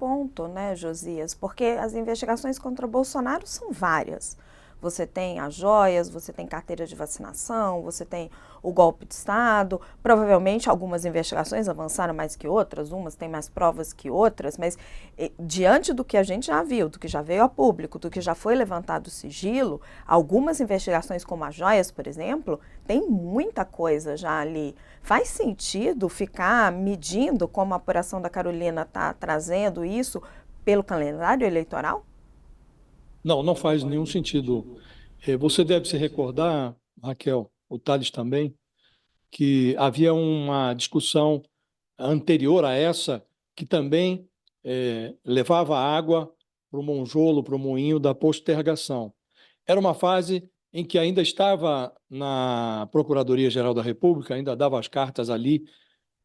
ponto, né, Josias? Porque as investigações contra Bolsonaro são várias. Você tem as joias, você tem carteira de vacinação, você tem o golpe de Estado. Provavelmente algumas investigações avançaram mais que outras, umas têm mais provas que outras, mas diante do que a gente já viu, do que já veio a público, do que já foi levantado sigilo, algumas investigações como as joias, por exemplo, tem muita coisa já ali. Faz sentido ficar medindo como a apuração da Carolina está trazendo isso pelo calendário eleitoral? Não, não faz nenhum sentido. Você deve se recordar, Raquel, o Thales também, que havia uma discussão anterior a essa que também levava água para o monjolo, para o moinho da postergação. Era uma fase em que ainda estava na Procuradoria-Geral da República, ainda dava as cartas ali,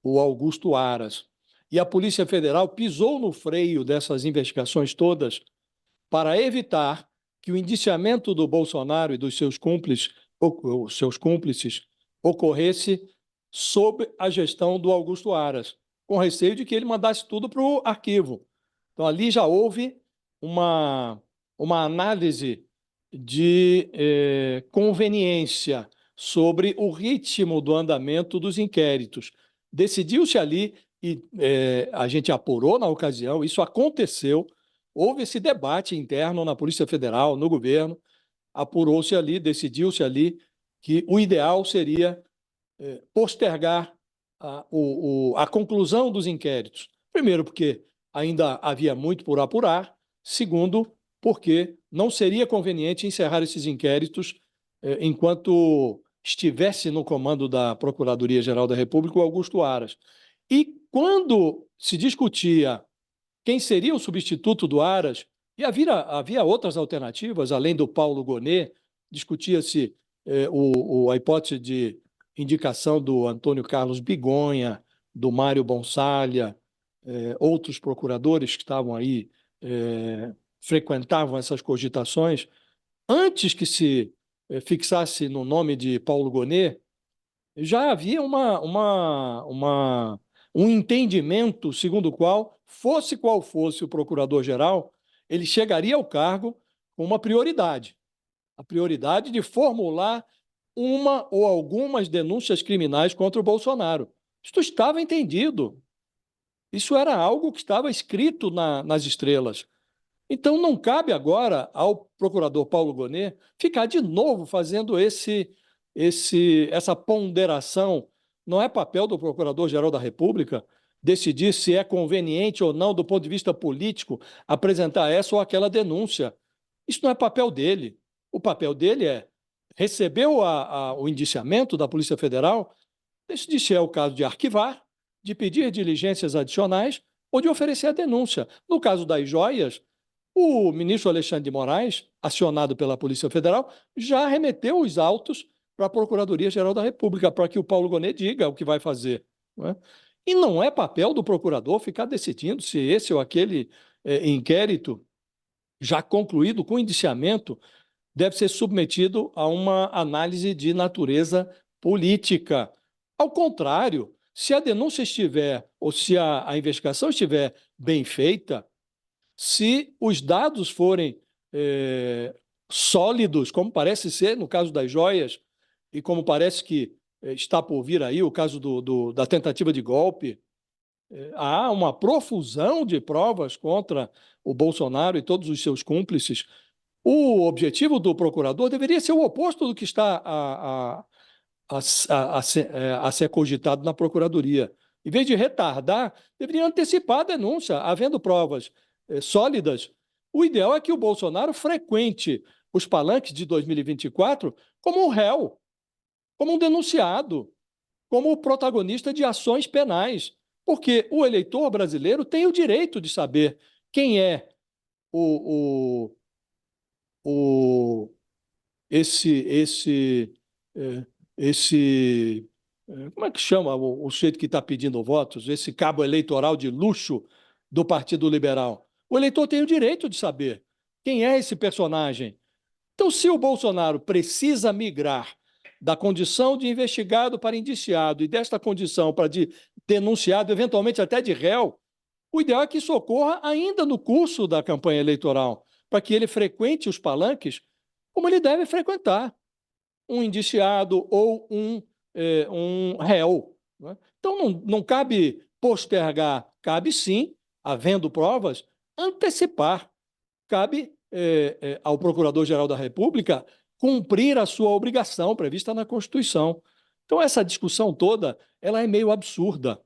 o Augusto Aras. E a Polícia Federal pisou no freio dessas investigações todas para evitar que o indiciamento do Bolsonaro e dos seus cúmplices ocorresse sob a gestão do Augusto Aras, com receio de que ele mandasse tudo para o arquivo. Então, ali já houve uma análise de conveniência sobre o ritmo do andamento dos inquéritos. Decidiu-se ali, e a gente apurou na ocasião, isso aconteceu. Houve esse debate interno na Polícia Federal, no governo, apurou-se ali, decidiu-se ali que o ideal seria postergar a conclusão dos inquéritos. Primeiro, porque ainda havia muito por apurar. Segundo, porque não seria conveniente encerrar esses inquéritos enquanto estivesse no comando da Procuradoria-Geral da República o Augusto Aras. E quando se discutia quem seria o substituto do Aras, e havia outras alternativas, além do Paulo Gonet, discutia-se a hipótese de indicação do Antônio Carlos Bigonha, do Mário Bonsalha, outros procuradores que estavam aí, frequentavam essas cogitações. Antes que se fixasse no nome de Paulo Gonet, já havia um entendimento segundo o qual, fosse qual fosse o procurador-geral, ele chegaria ao cargo com uma prioridade, a prioridade de formular uma ou algumas denúncias criminais contra o Bolsonaro. Isto estava entendido. Isso era algo que estava escrito nas estrelas. Então, não cabe agora ao procurador Paulo Gonet ficar de novo fazendo essa ponderação. Não é papel do Procurador-Geral da República decidir se é conveniente ou não, do ponto de vista político, apresentar essa ou aquela denúncia. Isso não é papel dele. O papel dele é receber o indiciamento da Polícia Federal, decidir se é o caso de arquivar, de pedir diligências adicionais ou de oferecer a denúncia. No caso das joias, o ministro Alexandre de Moraes, acionado pela Polícia Federal, já remeteu os autos para a Procuradoria-Geral da República, para que o Paulo Gonet diga o que vai fazer. Não é? E não é papel do procurador ficar decidindo se esse ou aquele inquérito, já concluído com indiciamento, deve ser submetido a uma análise de natureza política. Ao contrário, se a denúncia estiver, ou se a investigação estiver bem feita, se os dados forem sólidos, como parece ser no caso das joias, e como parece que está por vir aí o caso da tentativa de golpe, há uma profusão de provas contra o Bolsonaro e todos os seus cúmplices. O objetivo do procurador deveria ser o oposto do que está a ser cogitado na Procuradoria. Em vez de retardar, deveria antecipar a denúncia, havendo provas sólidas. O ideal é que o Bolsonaro frequente os palanques de 2024 como um réu, como um denunciado, como protagonista de ações penais, porque o eleitor brasileiro tem o direito de saber quem é o, o, esse, esse, eh, esse, como é que chama o sujeito que está pedindo votos, esse cabo eleitoral de luxo do Partido Liberal. O eleitor tem o direito de saber quem é esse personagem. Então, se o Bolsonaro precisa migrar da condição de investigado para indiciado e desta condição para de denunciado, eventualmente até de réu, O ideal é que isso ocorra ainda no curso da campanha eleitoral, para que ele frequente os palanques como ele deve frequentar, um indiciado ou um réu, né? Então, não cabe postergar, cabe sim, havendo provas, antecipar. Cabe ao Procurador-Geral da República cumprir a sua obrigação prevista na Constituição. Então, essa discussão toda ela é meio absurda.